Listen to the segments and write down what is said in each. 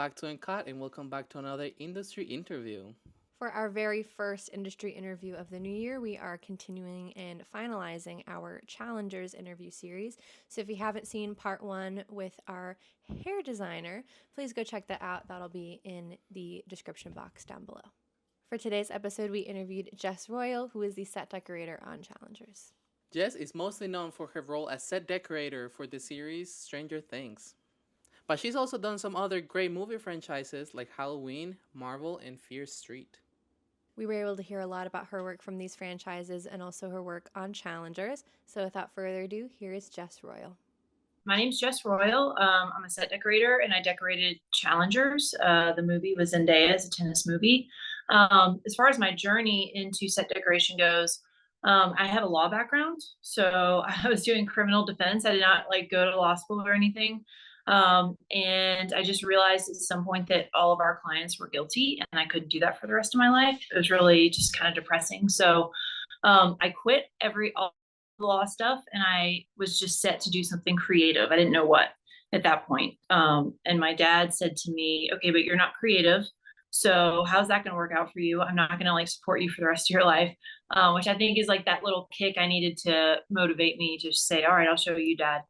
back to Encat and welcome back to another industry interview. For our very first industry interview of the new year, we are continuing and finalizing our Challengers interview series. So if you haven't seen part one with our hair designer, please go check that out. That'll be in the description box down below. For today's episode, we interviewed Jess Royal, who is the set decorator on Challengers. Jess is mostly known for her role as set decorator for the series Stranger Things. But she's also done some other great movie franchises like Halloween, Marvel, and Fear Street. We were able to hear a lot about her work from these franchises and also her work on Challengers. So without further ado, here is Jess Royal. My name's Jess Royal. I'm a set decorator and I decorated Challengers. The movie was Zendaya's a tennis movie. As far as my journey into set decoration goes, I have a law background. So I was doing criminal defense. I did not go to law school or anything. And I just realized at some point that all of our clients were guilty and I couldn't do that for the rest of my life. It was really just kind of depressing. So I quit all the law stuff and I was just set to do something creative. I didn't know what at that point. And my dad said to me, okay, but you're not creative. So how's that going to work out for you? I'm not going to support you for the rest of your life, which I think is that little kick I needed to motivate me to say, all right, I'll show you, Dad.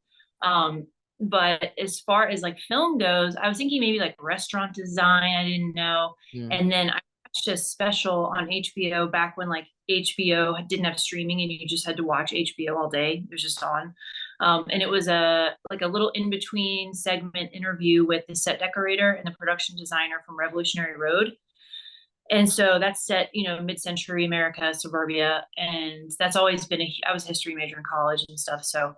But as far as film goes, I was thinking maybe restaurant design. I didn't know. And then I watched a special on HBO back when HBO didn't have streaming and you just had to watch HBO all day. It was just on. And it was a little in-between segment interview with the set decorator and the production designer from Revolutionary Road. And so that's set, mid-century America, suburbia. And that's always been I was a history major in college and stuff. So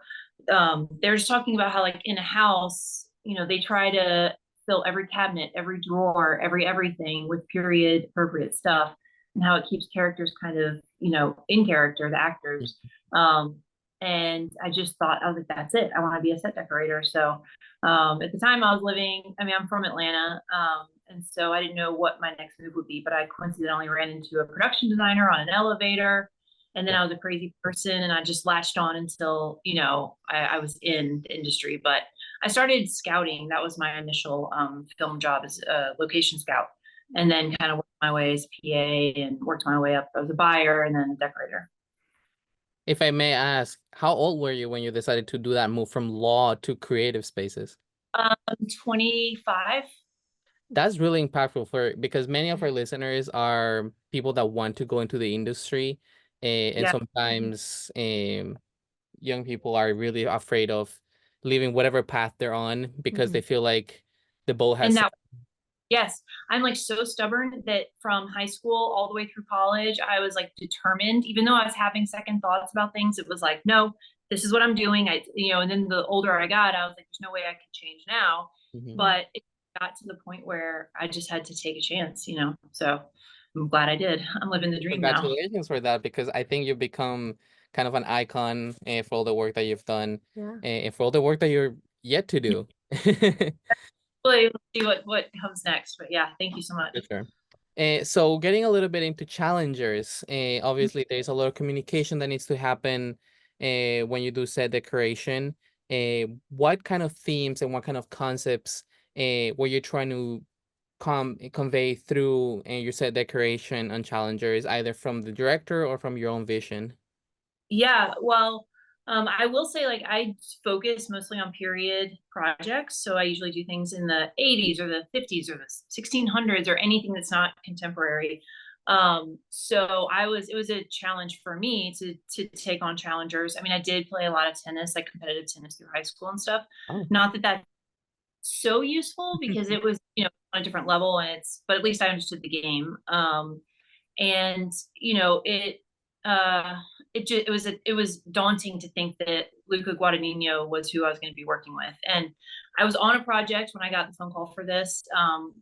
they're just talking about how in a house, they try to fill every cabinet, every drawer, everything with period appropriate stuff, and how it keeps characters kind of, in character, the actors. And I just thought, I was like, that's it. I want to be a set decorator. So at the time I was I'm from Atlanta. And so I didn't know what my next move would be, but I coincidentally ran into a production designer on an elevator. And then I was a crazy person and I just latched on until, I was in the industry. But I started scouting. That was my initial film job as a location scout. And then kind of worked my way as PA and worked my way up as a buyer and then a decorator. If I may ask, how old were you when you decided to do that move from law to creative spaces? 25. That's really impactful because many of our listeners are people that want to go into the industry. And sometimes young people are really afraid of leaving whatever path they're on because they feel like the boat has. Yes, I'm so stubborn that from high school all the way through college, I was determined, even though I was having second thoughts about things. It was no, this is what I'm doing. And then the older I got, I was there's no way I can change now. But it got to the point where I just had to take a chance, so I'm glad I did. I'm living the dream now. Congratulations for that, because I think you've become kind of an icon for all the work that you've done and for all the work that you're yet to do. We'll see what comes next. But yeah, thank you so much. Sure. So getting a little bit into Challengers, obviously there's a lot of communication that needs to happen when you do set decoration. What kind of themes and what kind of concepts were you trying to convey through your set decoration on Challengers, either from the director or from your own vision? Yeah, well, I will say I focus mostly on period projects. So I usually do things in the 80s or the 50s or the 1600s or anything that's not contemporary. So it was a challenge for me to take on Challengers. I did play a lot of tennis, competitive tennis through high school and stuff. Not that that's so useful because it was, on a different level but at least I understood the game. And it was daunting to think that Luca Guadagnino was who I was going to be working with. And I was on a project when I got the phone call for this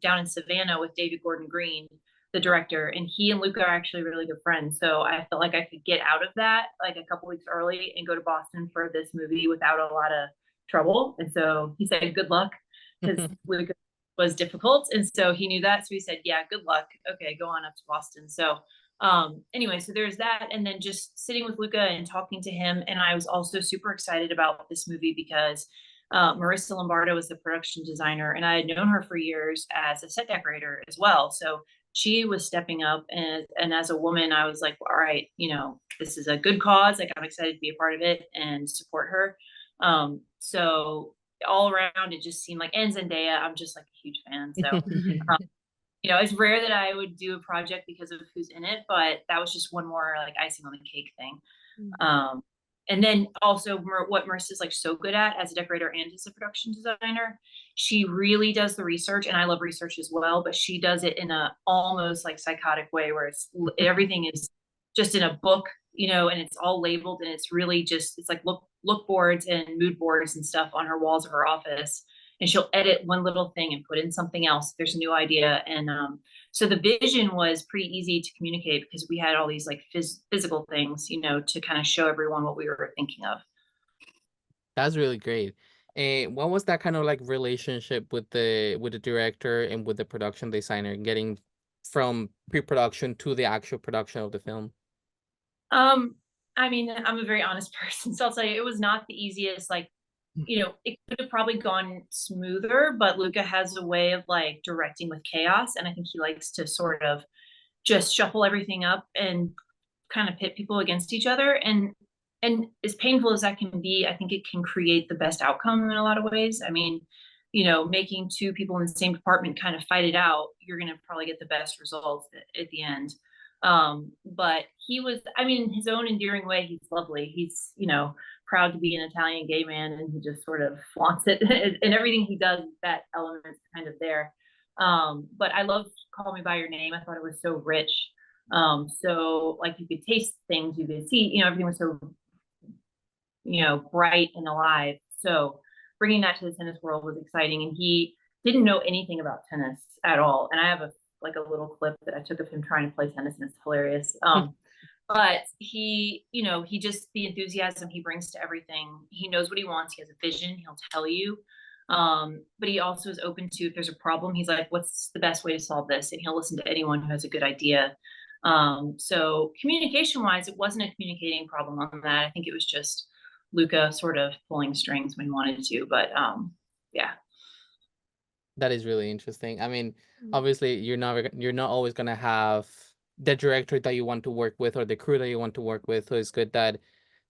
down in Savannah with David Gordon Green, the director, and he and Luca are actually really good friends. So I felt like I could get out of that a couple weeks early and go to Boston for this movie without a lot of trouble. And so he said, good luck, because Luca was difficult. And so he knew that. So he said, yeah, good luck. Okay, go on up to Boston. So anyway, so there's that. And then just sitting with Luca and talking to him. And I was also super excited about this movie because Marissa Lombardo was the production designer, and I had known her for years as a set decorator as well. So she was stepping up, and as a woman, I was like, all right, this is a good cause. Like, I'm excited to be a part of it and support her. So all around, it just seemed like, and Zendaya, I'm just like a huge fan. So um, it's rare that I would do a project because of who's in it, but that was just one more like icing on the cake thing. Um, and then also what Marissa's like so good at as a decorator and as a production designer, she really does the research, and I love research as well, but she does it in a almost like psychotic way where everything is just in a book, and it's all labeled, and it's really just, it's like look boards and mood boards and stuff on her walls of her office. And she'll edit one little thing and put in something else if there's a new idea. And so the vision was pretty easy to communicate because we had all these like physical things, to kind of show everyone what we were thinking of. That's really great. And what was that kind of like relationship with the director and with the production designer, getting from pre-production to the actual production of the film? I mean, I'm a very honest person, so I'll tell you, it was not the easiest. Like, it could have probably gone smoother, but Luca has a way of like directing with chaos, and I think he likes to sort of just shuffle everything up and kind of pit people against each other. And as painful as that can be, I think it can create the best outcome in a lot of ways. I mean, making two people in the same department kind of fight it out, you're going to probably get the best results at the end. But he was, I mean, in his own endearing way, he's lovely. He's, proud to be an Italian gay man, and he just sort of flaunts it. And everything he does, that element's kind of there. But I love Call Me by Your Name. I thought it was so rich. So like you could taste things, you could see, everything was so, bright and alive. So bringing that to the tennis world was exciting. And he didn't know anything about tennis at all. And I have like a little clip that I took of him trying to play tennis, and it's hilarious. But he just, the enthusiasm he brings to everything, he knows what he wants. He has a vision. He'll tell you. But he also is open to, if there's a problem, he's like, what's the best way to solve this? And he'll listen to anyone who has a good idea. So communication wise, it wasn't a communicating problem on that. I think it was just Luca sort of pulling strings when he wanted to, but yeah. That is really interesting. I mean, obviously, you're not always gonna have the director that you want to work with or the crew that you want to work with. So it's good that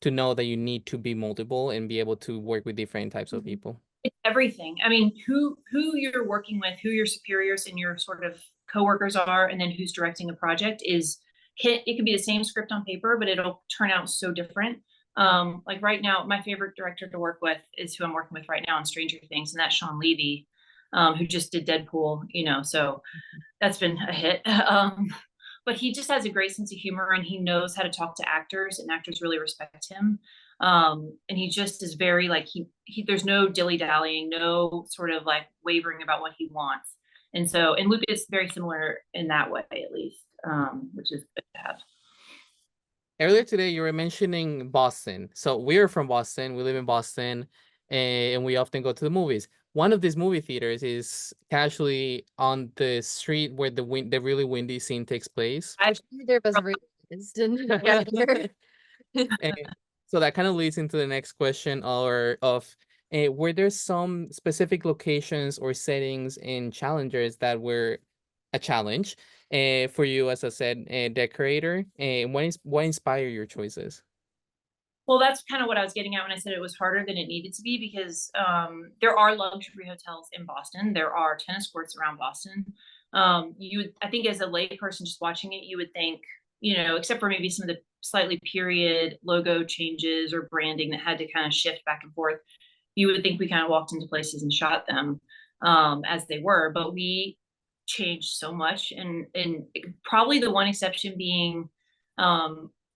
to know that you need to be multiple and be able to work with different types of people. It's everything. I mean, who you're working with, who your superiors and your sort of coworkers are, and then who's directing a project it could be the same script on paper, but it'll turn out so different. Like right now, my favorite director to work with is who I'm working with right now on Stranger Things, and that's Sean Levy, who just did Deadpool, so that's been a hit. But he just has a great sense of humor, and he knows how to talk to actors, and actors really respect him. And he just is very like, he there's no dilly-dallying, no sort of like wavering about what he wants. And Luke is very similar in that way, at least, which is good to have. Earlier today, you were mentioning Boston. So we're from Boston. We live in Boston, and we often go to the movies. One of these movie theaters is casually on the street where the really windy scene takes place. There was a reason. And so that kind of leads into the next question, were there some specific locations or settings and challengers that were a challenge for you as a set decorator? And what inspired your choices? Well, that's kind of what I was getting at when I said it was harder than it needed to be, because there are luxury hotels in Boston. There are tennis courts around Boston. I think as a layperson just watching it, you would think, except for maybe some of the slightly period logo changes or branding that had to kind of shift back and forth, you would think we kind of walked into places and shot them as they were. But we changed so much, and probably the one exception being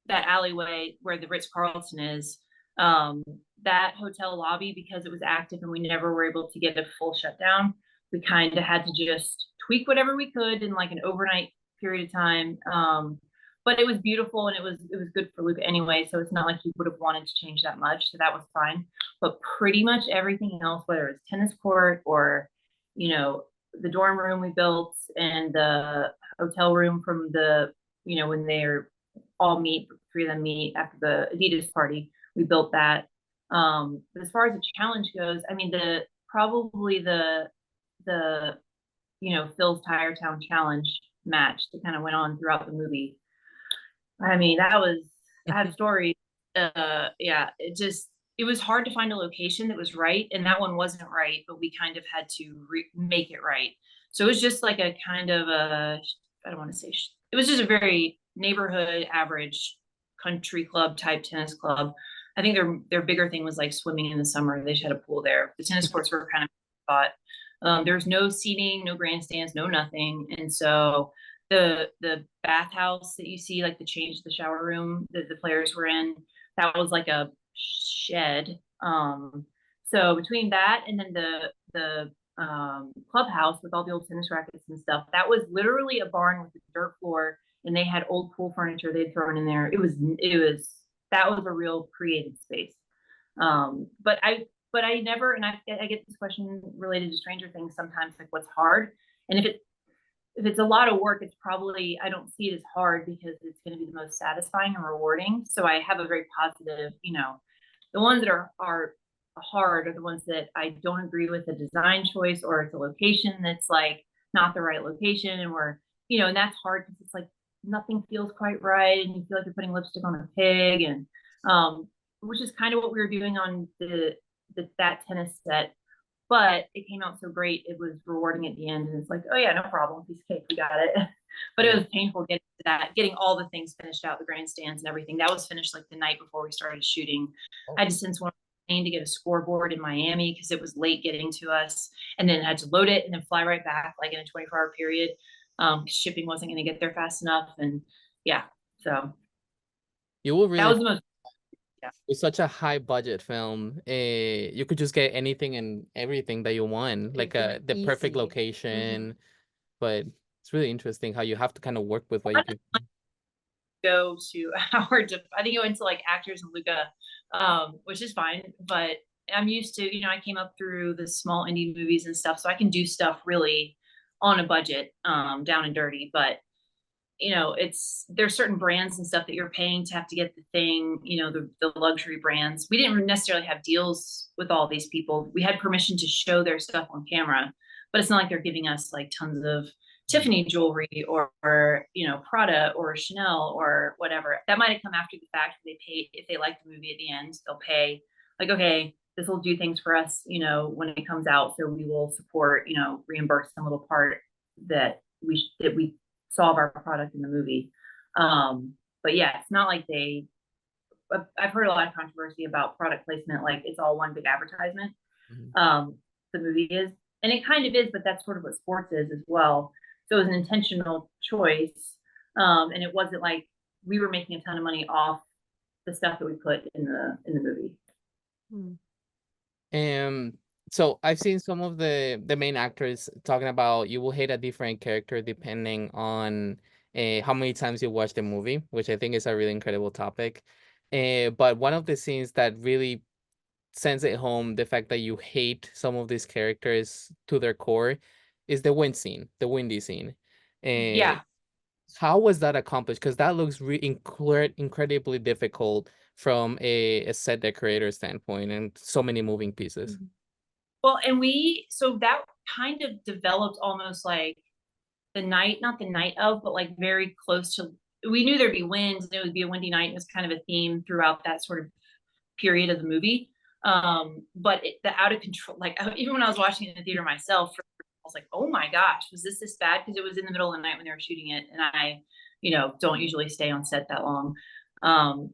that alleyway where the Ritz-Carlton is, that hotel lobby, because it was active and we never were able to get a full shutdown, we kind of had to just tweak whatever we could in like an overnight period of time. But it was beautiful, and it was good for Luke anyway, so it's not like he would have wanted to change that much, so that was fine. But pretty much everything else, whether it's tennis court or, the dorm room we built, and the hotel room from the, when they're all meet, three of them meet after the Adidas party, we built that. But as far as the challenge goes, I mean, probably the Phil's Tire Town Challenge match that kind of went on throughout the movie. I mean, I have stories. Yeah, it was hard to find a location that was right, and that one wasn't right, but we kind of had to make it right. So it was just like a kind of I don't want to say, it was just a very neighborhood average country club type tennis club. I think their bigger thing was like swimming in the summer. They just had a pool there. The tennis courts were kind of thought. There's no seating, no grandstands, no nothing, and so the bathhouse that you see, like the shower room that the players were in, that was like a shed. So between that and then the clubhouse with all the old tennis rackets and stuff, that was literally a barn with a dirt floor, and they had old pool furniture they'd thrown in there. It was that was a real creative space. But I never, and I get this question related to Stranger Things sometimes, like what's hard, and if it's a lot of work, it's probably, I don't see it as hard because it's going to be the most satisfying and rewarding. So I have a very positive, the ones that are hard are the ones that I don't agree with the design choice, or it's a location that's like not the right location, and and that's hard because it's like nothing feels quite right, and you feel like you're putting lipstick on a pig, and which is kind of what we were doing on that tennis set, but it came out so great. It was rewarding at the end, and it's like, oh yeah, no problem, piece of cake, we got it. But it was painful getting all the things finished out, the grandstands and everything. That was finished like the night before we started shooting. I had to send someone to get a scoreboard in Miami because it was late getting to us, and then had to load it and then fly right back like in a 24-hour period. Shipping wasn't going to get there fast enough, and yeah, so You will that really, was the most. Yeah. with such a high budget film, you could just get anything and everything that you want, like the perfect Easy. location. But it's really interesting how you have to kind of work with what you can. Go to I think I went to like Actors in Luca, which is fine, but I'm used to, I came up through the small indie movies and stuff, so I can do stuff really on a budget, down and dirty. But there's certain brands and stuff that you're paying to have to get the thing, the luxury brands. We didn't necessarily have deals with all these people. We had permission to show their stuff on camera, but it's not like they're giving us like tons of Tiffany jewelry or Prada or Chanel or whatever. That might have come after the fact. They pay, if they like the movie at the end, they'll pay like, okay, this will do things for us, when it comes out. So we will support, reimburse some little part that we solve our product in the movie. But yeah, it's not like I've heard a lot of controversy about product placement, like it's all one big advertisement. The movie is, and it kind of is, but that's sort of what sports is as well. So it was an intentional choice. And it wasn't like we were making a ton of money off the stuff that we put in the movie. So I've seen some of the main actors talking about you will hate a different character depending on how many times you watch the movie, which I think is a really incredible topic. But one of the scenes that really sends it home, the fact that you hate some of these characters to their core, is the wind scene, the windy scene. Yeah. How was that accomplished? Because that looks incredibly difficult from a set decorator standpoint, and so many moving pieces. Well, and so that kind of developed almost like not the night of, but like very close to, we knew there'd be wind and it would be a windy night. It was kind of a theme throughout that sort of period of the movie. But the out of control, like even when I was watching it in the theater myself, I was like, oh my gosh, was this bad? Because it was in the middle of the night when they were shooting it. And I, don't usually stay on set that long.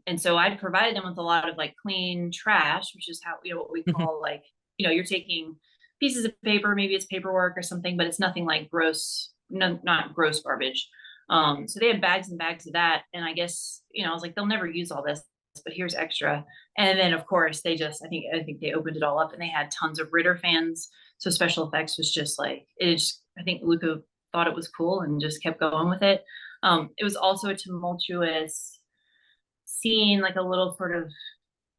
And so I provided them with a lot of like clean trash, which is how, what we call like, you're taking pieces of paper, maybe it's paperwork or something, but it's nothing like gross, not gross garbage. So they had bags and bags of that. And I guess, I was like, they'll never use all this, but here's extra. And then of course they just, I think they opened it all up and they had tons of Ritter fans. So special effects was just like, I think Luca thought it was cool and just kept going with it. It was also a tumultuous scene, like a little sort of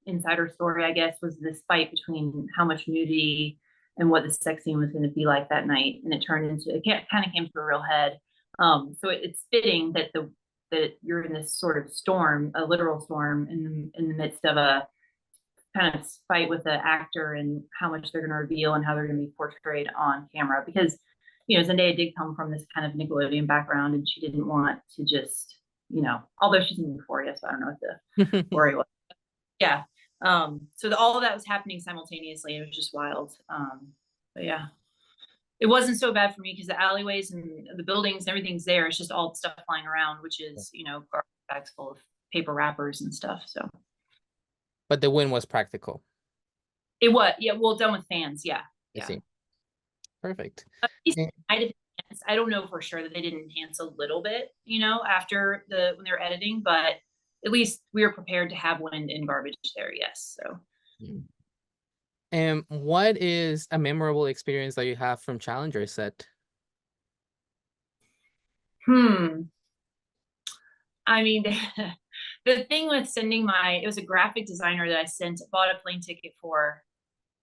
insider story, I guess, was this fight between how much nudity and what the sex scene was going to be like that night. And it turned into, it kind of came to a real head. So it's fitting that that you're in this sort of storm, a literal storm in the midst of a kind of fight with the actor and how much they're going to reveal and how they're going to be portrayed on camera, because Zendaya did come from this kind of Nickelodeon background, and she didn't want to just, although she's in Euphoria, so I don't know what the worry was. Yeah. So all of that was happening simultaneously. It was just wild. But yeah, it wasn't so bad for me because the alleyways and the buildings and everything's there. It's just all stuff flying around, which is, garbage bags full of paper wrappers and stuff. So. But the win was practical. It was, yeah. Well, done with fans, yeah. I see. Perfect. I don't know for sure that they didn't enhance a little bit, after when they're editing, but at least we were prepared to have wind and garbage there. Yes. So. And what is a memorable experience that you have from Challenger set? I mean, the thing with sending it was a graphic designer that I bought a plane ticket for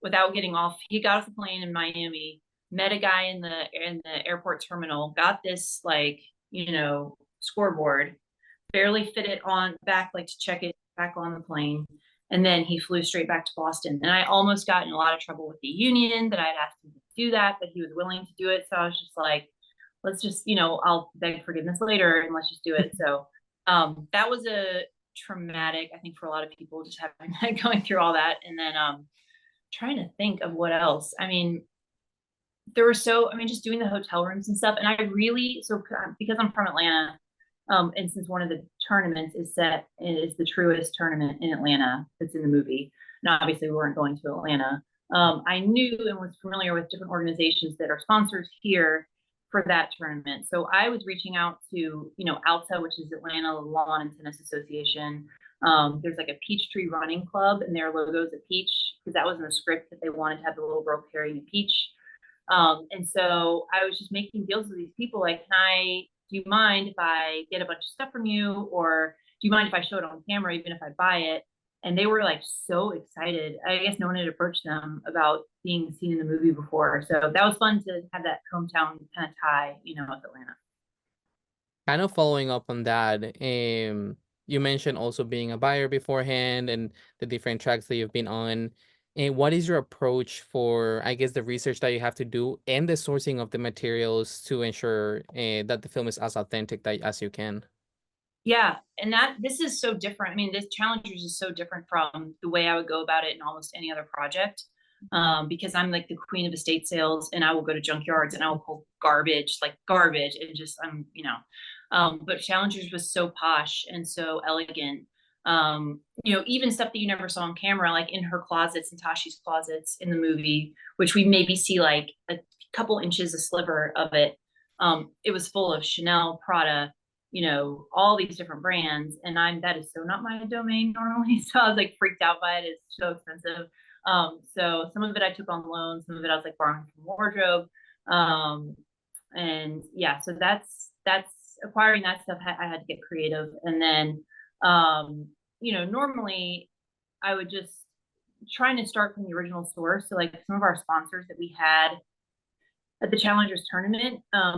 without getting off. He got off the plane in Miami, met a guy in the airport terminal, got this scoreboard, barely fit it on back, to check it back on the plane. And then he flew straight back to Boston. And I almost got in a lot of trouble with the union that I'd asked him to do that, but he was willing to do it. So I was just like, let's just, I'll beg forgiveness later and let's just do it. So that was a traumatic, I think, for a lot of people, just going through all that. And then trying to think of what else. I mean, just doing the hotel rooms and stuff. And I really, because I'm from Atlanta, and since one of the tournaments is the Truist tournament in Atlanta that's in the movie, and obviously we weren't going to Atlanta, I knew and was familiar with different organizations that are sponsors here for that tournament. So I was reaching out to, ALTA, which is Atlanta Lawn and Tennis Association. There's a Peachtree Running Club, and their logo is a peach, because that was in the script that they wanted to have the little girl carrying a peach. And so I was just making deals with these people, like, do you mind if I get a bunch of stuff from you? Or do you mind if I show it on camera, even if I buy it? And they were so excited. I guess no one had approached them about being seen in the movie before. So that was fun to have that hometown kind of tie, with Atlanta. Kind of following up on that, you mentioned also being a buyer beforehand and the different tracks that you've been on. And what is your approach for, I guess, the research that you have to do and the sourcing of the materials to ensure that the film is as authentic as you can? Yeah, and this is so different. I mean, this Challengers is so different from the way I would go about it in almost any other project, because I'm the queen of estate sales, and I will go to junkyards and I will pull garbage, and just but Challengers was so posh and so elegant. Even stuff that you never saw on camera, like in her closets and Tashi's closets in the movie, which we maybe see a couple inches, a sliver of it. It was full of Chanel, Prada, all these different brands. And that is so not my domain normally. So I was freaked out by it. It's so expensive. So some of it I took on loan, some of it I was borrowing from wardrobe. And yeah, so that's acquiring that stuff. I had to get creative. And then, normally I would just trying to start from the original source. So some of our sponsors that we had at the Challengers tournament, I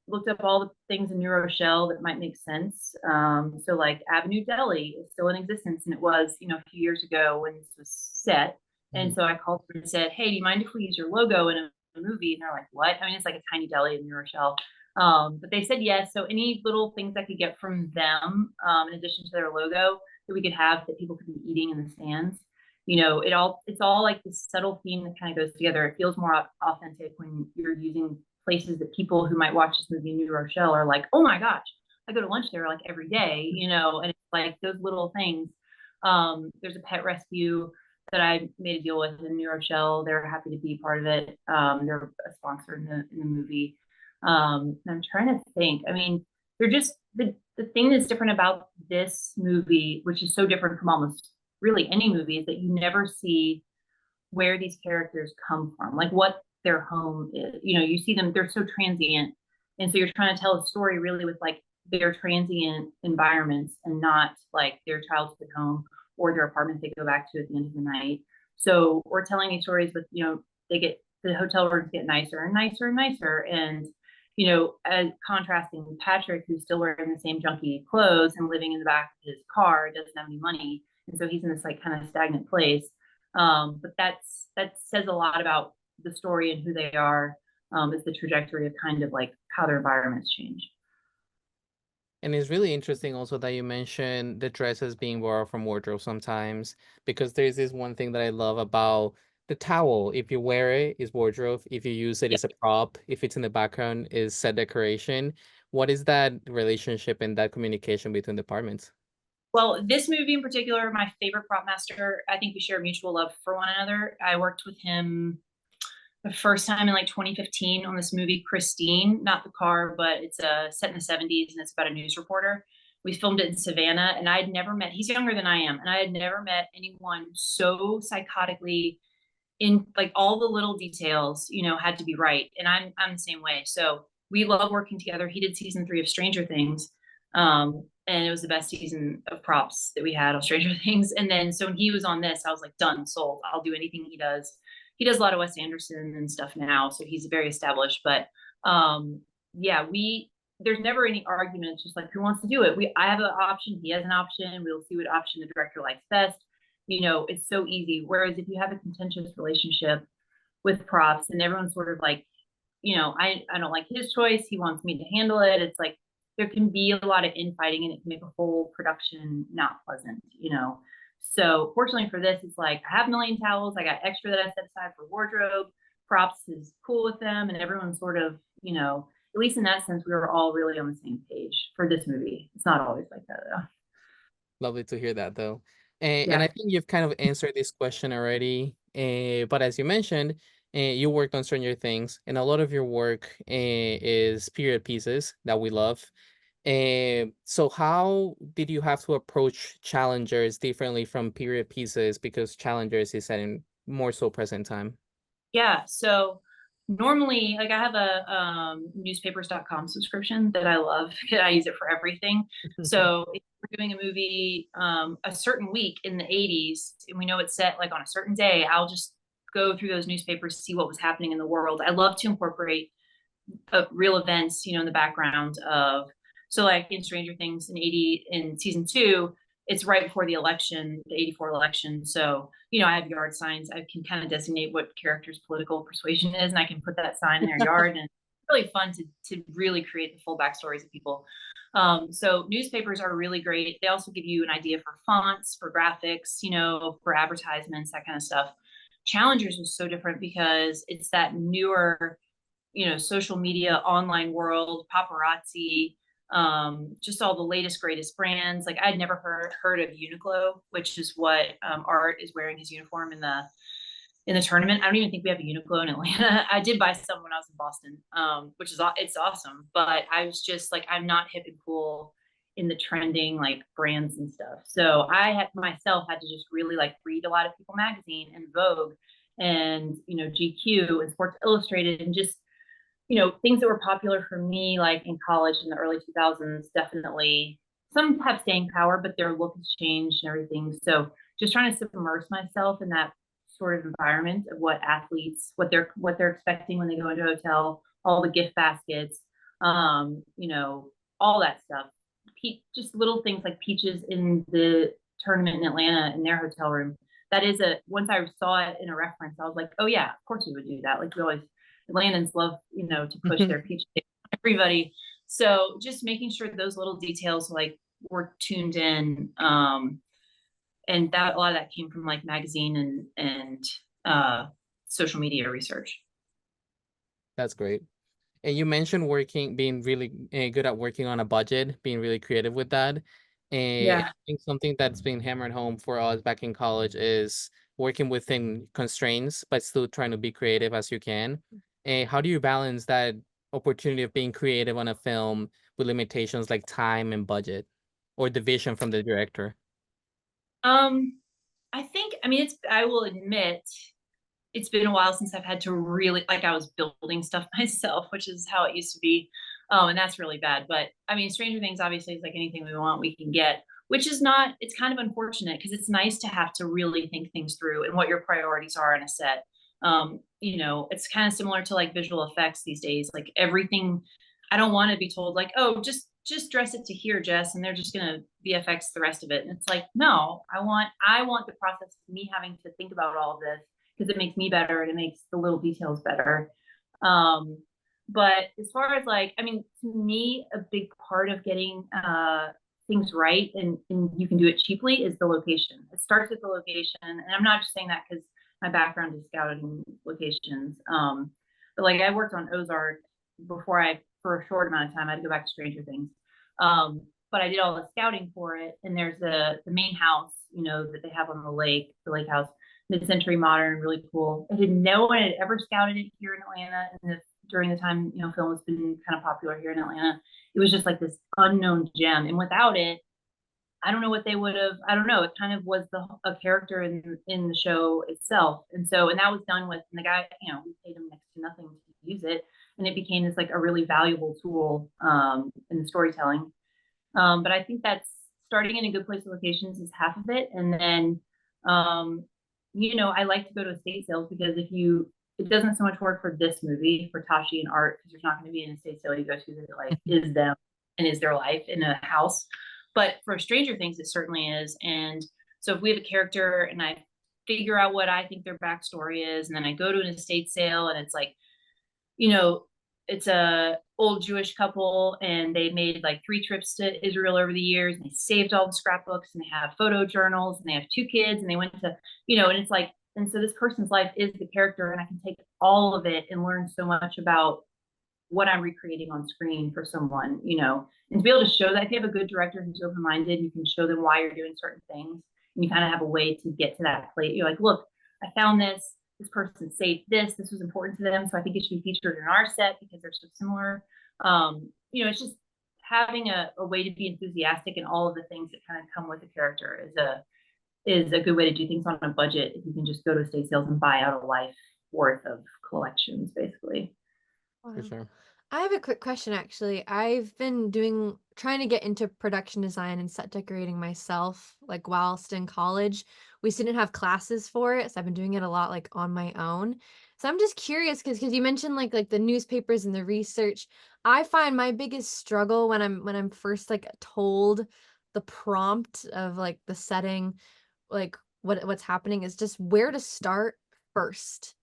looked up all the things in New Rochelle that might make sense. So Avenue Deli is still in existence, and it was, a few years ago when this was set. And so I called them and said, hey, do you mind if we use your logo in a movie? And they're like, what? I mean, it's a tiny deli in New Rochelle. But they said yes. So any little things I could get from them, in addition to their logo, that we could have that people could be eating in the stands. It's all this subtle theme that kind of goes together. It feels more authentic when you're using places that people who might watch this movie in New Rochelle are like, oh my gosh, I go to lunch there every day, and it's those little things. There's a pet rescue that I made a deal with in New Rochelle. They're happy to be part of it. They're a sponsor in the movie. I'm trying to think. I mean, they're just the thing that's different about this movie, which is so different from almost really any movie, is that you never see where these characters come from, what their home is. You see them, they're so transient. And so you're trying to tell a story really with their transient environments and not their childhood home or their apartment they go back to at the end of the night. So we're telling these stories with, the hotel rooms get nicer and nicer and nicer. And, as contrasting Patrick, who's still wearing the same junky clothes and living in the back of his car, doesn't have any money. And so he's in this kind of stagnant place. But that says a lot about the story and who they are, is the trajectory of kind of like how their environments change. And it's really interesting also that you mentioned the dresses being borrowed from wardrobe sometimes, because there's this one thing that I love about the towel. If you wear it, it's wardrobe. If you use it, Yeah. it's a prop. If it's in the background, is set decoration. What is that relationship and that communication between departments? Well, this movie in particular, my favorite prop master, I think we share mutual love for one another. I worked with him the first time in like 2015 on this movie Christine, not the car, but it's set in the 70s and it's about a news reporter. We filmed it in Savannah, and I had never met, he's younger than I am, and I had never met anyone so psychotically in, like, all the little details, had to be right. And I'm the same way. So we love working together. He did season 3 of Stranger Things. And it was the best season of props that we had of Stranger Things. And then so when he was on this, I was like, done, sold. I'll do anything he does. He does a lot of Wes Anderson and stuff now, so he's very established. But yeah, there's never any argument. It's just like, who wants to do it? I have an option, he has an option. We'll see what option the director likes best. It's so easy. Whereas if you have a contentious relationship with props and everyone's sort of like, I don't like his choice, he wants me to handle it. It's like there can be a lot of infighting and it can make a whole production not pleasant. So fortunately for this, it's like I have a million towels, I got extra that I set aside for wardrobe. Props is cool with them, and everyone's sort of, at least in that sense, we were all really on the same page for this movie. It's not always like that though. Lovely to hear that though. And Yeah. I think you've kind of answered this question already. But as you mentioned, you worked on Stranger Things, and a lot of your work is period pieces that we love. So how did you have to approach challengers differently from period pieces? Because challengers is set in more so present time. Yeah. So normally, like, I have a newspapers.com subscription that I love. I use it for everything. So if we're doing a movie a certain week in the 80s and we know it's set like on a certain day, I'll just go through those newspapers to see what was happening in the world. I love to incorporate real events, in the background of, so like in Stranger Things in season 2, it's right before the election, the 84 election. So, I have yard signs. I can kind of designate what character's political persuasion is, and I can put that sign in their yard. And it's really fun to really create the full backstories of people. So newspapers are really great. They also give you an idea for fonts, for graphics, for advertisements, that kind of stuff. Challengers was so different because it's that newer, social media, online world, paparazzi, just all the latest, greatest brands. Like, I'd never heard of Uniqlo, which is what Art is wearing his uniform in the tournament. I don't even think we have a Uniqlo in Atlanta. I did buy some when I was in Boston, which is it's awesome. But I was just like, I'm not hip and cool in the trending like brands and stuff. So I had myself had to just really like read a lot of People Magazine and Vogue and GQ and Sports Illustrated, and just things that were popular for me, like in college in the early 2000s, definitely some have staying power, but their look has changed and everything. So just trying to submerge myself in that sort of environment of what athletes, what they're expecting when they go into a hotel, all the gift baskets, all that stuff. Just little things like peaches in the tournament in Atlanta in their hotel room. That is once I saw it in a reference, I was like, oh yeah, of course we would do that. Like, we always, Atlandans love, to push their peach everybody. So just making sure those little details like were tuned in. And that a lot of that came from like magazine and social media research. That's great. And you mentioned being really good at working on a budget, being really creative with that. And I Yeah. think something that's been hammered home for us back in college is working within constraints, but still trying to be creative as you can. And how do you balance that opportunity of being creative on a film with limitations like time and budget, or the vision from the director? Um, I think, I mean, I will admit, it's been a while since I've had to really, like, I was building stuff myself, which is how it used to be. And that's really bad. But I mean, Stranger Things obviously is like anything we want, we can get, which is not, it's kind of unfortunate because it's nice to have to really think things through and what your priorities are in a set. It's kind of similar to like visual effects these days. Like everything, I don't want to be told like, oh, just dress it to here, Jess, and they're just gonna VFX the rest of it. And it's like, no, I want the process of me having to think about all of this because it makes me better and it makes the little details better. Um, but as far as like, I mean, to me, a big part of getting things right and you can do it cheaply is the location. It starts with the location, and I'm not just saying that because my background is scouting locations. But like I worked on Ozark before for a short amount of time. I had to go back to Stranger Things. But I did all the scouting for it. And there's the main house, you know, that they have on the lake house, mid-century modern, really cool. No one had ever scouted it here in Atlanta during the time, you know, film has been kind of popular here in Atlanta. It was just like this unknown gem. And without it, I don't know what they would have. I don't know. It kind of was a character in the show itself, and that was done with. And the guy, you know, we paid him next to nothing to use it, and it became this like a really valuable tool in the storytelling. But I think that's starting in a good place of locations is half of it, and then, you know, I like to go to estate sales because it doesn't so much work for this movie for Tashi and Art because there's not going to be an estate sale you go to that like is them and is their life in a house. But for Stranger Things, it certainly is. And so if we have a character and I figure out what I think their backstory is, and then I go to an estate sale and it's like, you know, it's a old Jewish couple and they made like 3 trips to Israel over the years and they saved all the scrapbooks and they have photo journals and they have 2 kids and they went to, you know, and it's like, and so this person's life is the character and I can take all of it and learn so much about what I'm recreating on screen for someone, you know, and to be able to show that if you have a good director who's open-minded, you can show them why you're doing certain things and you kind of have a way to get to that place. You're like, look, I found this person saved this was important to them. So I think it should be featured in our set because they're so similar. You know, it's just having a way to be enthusiastic and all of the things that kind of come with a character is a good way to do things on a budget. If you can just go to estate sales and buy out a life worth of collections, basically. Wow. For sure. I have a quick question actually. I've been trying to get into production design and set decorating myself, like whilst in college. We didn't have classes for it, so I've been doing it a lot like on my own. So I'm just curious because you mentioned like the newspapers and the research. I find my biggest struggle when I'm first like told the prompt of like the setting, like what's happening is just where to start first.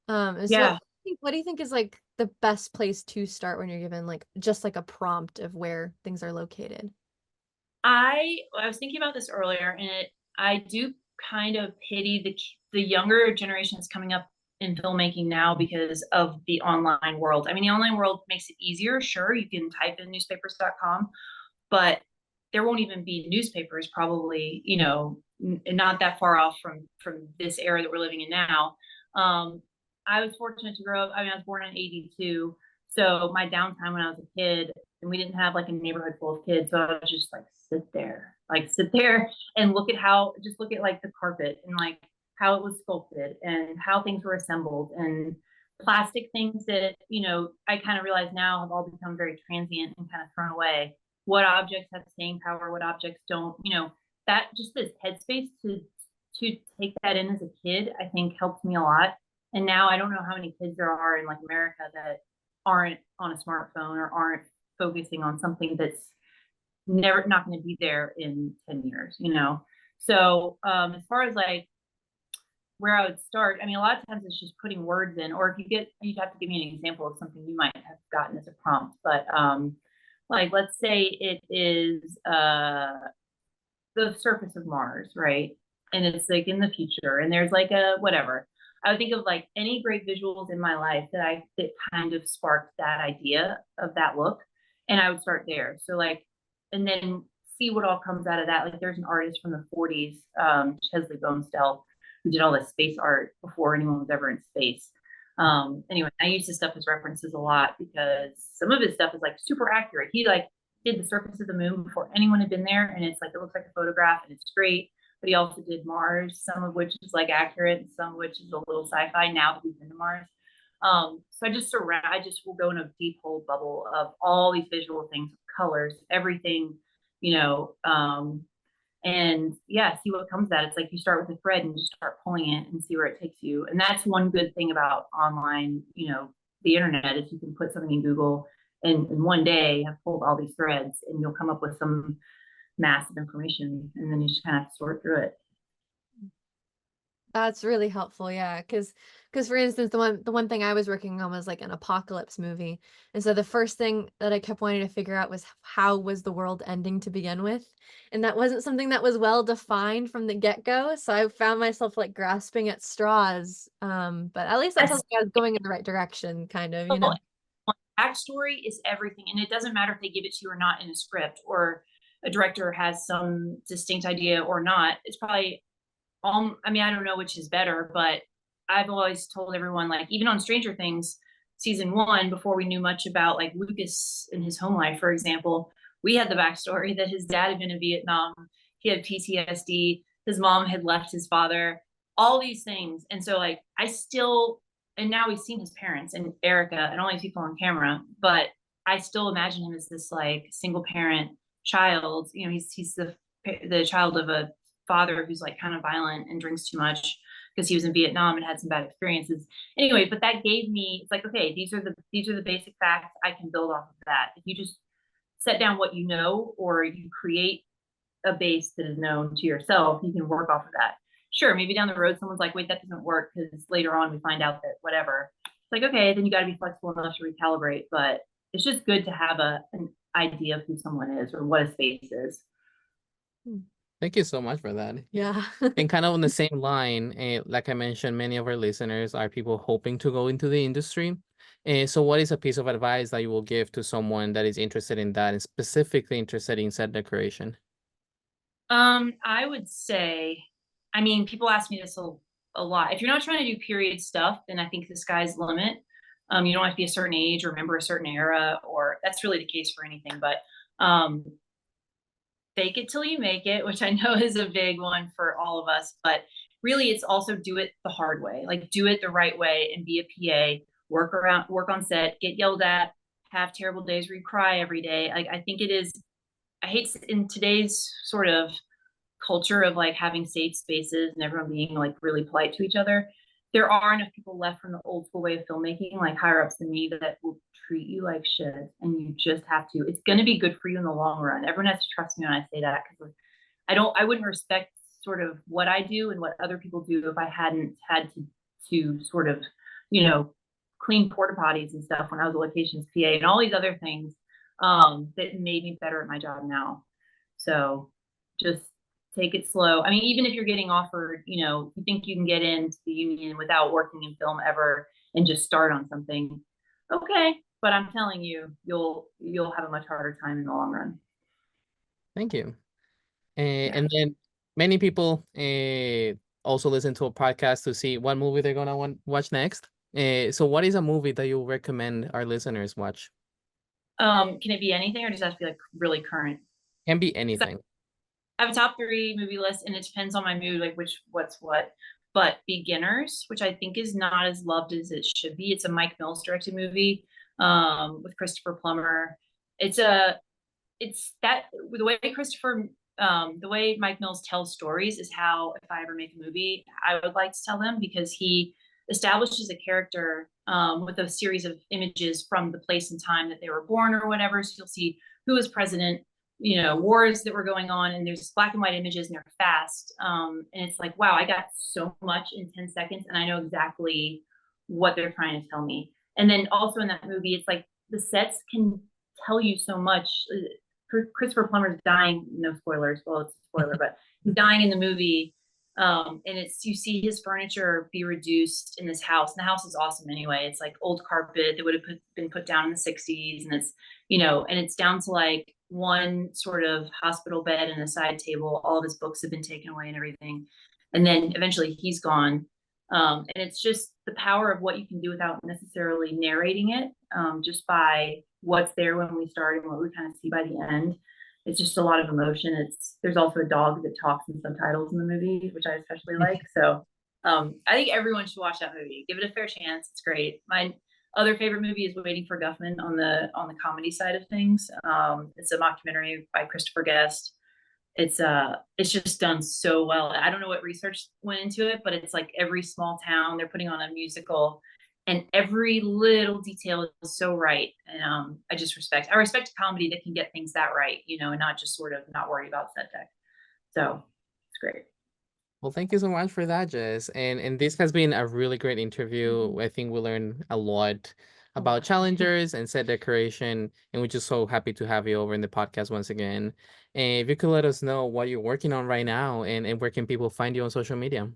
So Yeah. what do you think is like the best place to start when you're given like just like a prompt of where things are located? I was thinking about this earlier, and I do kind of pity the younger generations coming up in filmmaking now because of the online world. I mean, the online world makes it easier. Sure, you can type in newspapers.com, but there won't even be newspapers probably, you know, not that far off from this era that we're living in now. I was fortunate to grow up. I mean, I was born in '82, so my downtime when I was a kid, and we didn't have like a neighborhood full of kids, so I would just like sit there and just look at like the carpet and like how it was sculpted and how things were assembled and plastic things that, you know, I kind of realize now have all become very transient and kind of thrown away. What objects have staying power, what objects don't, you know, that just this headspace to take that in as a kid, I think helped me a lot. And now I don't know how many kids there are in like America that aren't on a smartphone or aren't focusing on something that's never not going to be there in 10 years, you know? So as far as like where I would start, I mean, a lot of times it's just putting words in, or if you'd have to give me an example of something you might have gotten as a prompt. But like, let's say it is the surface of Mars, right? And it's like in the future, and there's like a whatever. I would think of like any great visuals in my life that kind of sparked that idea of that look, and I would start there. So like, and then see what all comes out of that. Like, there's an artist from the '40s, Chesley Bonestell, who did all this space art before anyone was ever in space. Anyway, I use his stuff as references a lot because some of his stuff is like super accurate. He like did the surface of the moon before anyone had been there, and it's like it looks like a photograph, and it's great. But he also did Mars, some of which is like accurate, and some of which is a little sci-fi now that we've been to Mars. So I just will go in a deep hole bubble of all these visual things, colors, everything, you know, and yeah, see what comes out. It's like you start with a thread and just start pulling it and see where it takes you. And that's one good thing about online, you know, the internet is you can put something in Google and in one day have pulled all these threads, and you'll come up with some massive information, and then you just kind of have to sort through it. That's really helpful, yeah, because for instance, the one thing I was working on was like an apocalypse movie, and so the first thing that I kept wanting to figure out was how was the world ending to begin with, and that wasn't something that was well defined from the get-go, so I found myself like grasping at straws, but at least that tells That's me I was going in the right direction, kind of, you know? backstory is everything, and it doesn't matter if they give it to you or not in a script, or a director has some distinct idea or not. It's probably I mean, I don't know which is better, but I've always told everyone, like, even on Stranger Things season 1, before we knew much about like Lucas and his home life, for example, we had the backstory that his dad had been in Vietnam, he had PTSD, his mom had left his father, all these things. And so like I still, and now we've seen his parents and Erica and all these people on camera, but I still imagine him as this like single parent child. You know, he's the child of a father who's like kind of violent and drinks too much because he was in Vietnam and had some bad experiences. Anyway, but that gave me, it's like, okay, these are the basic facts. I can build off of that. If you just set down what you know, or you create a base that is known to yourself, you can work off of that. Sure, maybe down the road someone's like, wait, that doesn't work, because later on we find out that whatever. It's like, okay, then you got to be flexible enough to recalibrate. But it's just good to have an idea of who someone is or what a space is. Thank you so much for that. Yeah. And kind of on the same line, like I mentioned, many of our listeners are people hoping to go into the industry. So what is a piece of advice that you will give to someone that is interested in that and specifically interested in set decoration? I would say, I mean, people ask me this a lot. If you're not trying to do period stuff, then I think the sky's the limit. You don't have to be a certain age or remember a certain era, or that's really the case for anything. But um, fake it till you make it, which I know is a big one for all of us. But really, it's also do it the hard way. Like do it the right way and be a PA. Work on set, get yelled at, have terrible days where you cry every day. Like I think it is. I hate in today's sort of culture of like having safe spaces and everyone being like really polite to each other, there are enough people left from the old school way of filmmaking, like higher ups than me, that will treat you like shit, and you just have to. It's going to be good for you in the long run. Everyone has to trust me when I say that, because I wouldn't respect sort of what I do and what other people do if I hadn't had to sort of, you know, clean porta potties and stuff when I was a locations PA and all these other things that made me better at my job now. So just take it slow. I mean, even if you're getting offered, you know, you think you can get into the union without working in film ever and just start on something, okay. But I'm telling you, you'll have a much harder time in the long run. Thank you. Yeah. And then many people also listen to a podcast to see what movie they're gonna watch next. So what is a movie that you recommend our listeners watch? Can it be anything, or does it have to be like really current? Can be So anything. I have a top 3 movie list, and it depends on my mood, like what's what. But Beginners, which I think is not as loved as it should be. It's a Mike Mills directed movie with Christopher Plummer. It's a it's that the way the way Mike Mills tells stories is how, if I ever make a movie, I would like to tell them, because he establishes a character with a series of images from the place and time that they were born or whatever. So you'll see who was president, you know, wars that were going on, and there's black and white images and they're fast. And it's like, wow, I got so much in 10 seconds and I know exactly what they're trying to tell me. And then also in that movie, it's like the sets can tell you so much. Christopher Plummer's dying, no spoilers, well, it's a spoiler, but he's dying in the movie. And it's, you see his furniture be reduced in this house. And the house is awesome anyway. It's like old carpet that would have been put down in the 60s. And it's, you know, and it's down to like one sort of hospital bed and a side table. All of his books have been taken away and everything. And then eventually he's gone. And it's just the power of what you can do without necessarily narrating it, just by what's there when we start and what we kind of see by the end. It's just a lot of emotion. There's also a dog that talks in subtitles in the movie, which I especially like. So I think everyone should watch that movie. Give it a fair chance. It's great. My other favorite movie is Waiting for Guffman on the comedy side of things. It's a mockumentary by Christopher Guest. It's just done so well. I don't know what research went into it, but it's like every small town they're putting on a musical, and every little detail is so right. And I respect comedy that can get things that right, and not just sort of not worry about set deck. So it's great. Well, thank you so much for that, Jess. And this has been a really great interview. Mhm. I think we learned a lot A about lot. challengers and set decoration, and we're just so happy to have you over in the podcast once again. And if you could let us know what you're working on right now and where can people find you on social media?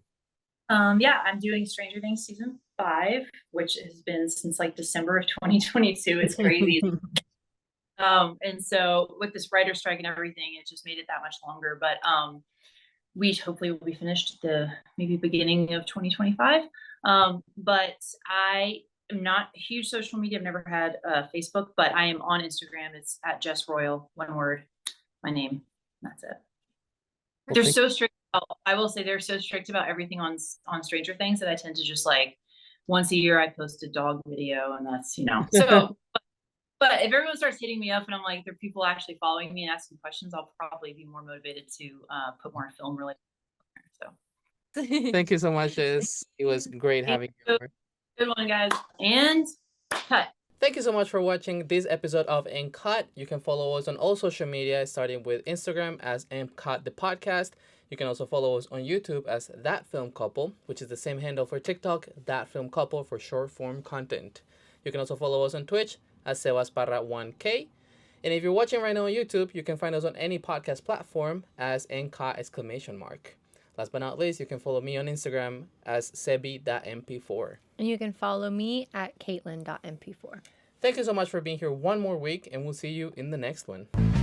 Yeah, I'm doing Stranger Things season 5, which has been since like December of 2022. It's crazy. And so with this writer strike and everything, it just made it that much longer. But we hopefully will be finished the maybe beginning of 2025. But I am not a huge social media. I've never had Facebook, but I am on Instagram. It's at Jess Royal, one word, my name. That's it. Well, They're thank so strict. I will say they're so strict about everything on Stranger Things that I tend to just like once a year I post a dog video, and that's so. But if everyone starts hitting me up and I'm like, there are people actually following me and asking questions, I'll probably be more motivated to put more film related. So thank you so much, Thank Jess. It was you. great thank having you you. over. Good one, guys. And cut. Thank you so much for watching this episode of Uncut. You can follow us on all social media, starting with Instagram as Uncut the podcast. You can also follow us on YouTube as That Film Couple, which is the same handle for TikTok, That Film Couple for short form content. You can also follow us on Twitch as Sebasparra1K. And if you're watching right now on YouTube, you can find us on any podcast platform as Uncut exclamation mark. Last but not least, you can follow me on Instagram as sebi.mp4. And you can follow me at caitlin.mp4. Thank you so much for being here one more week, and we'll see you in the next one.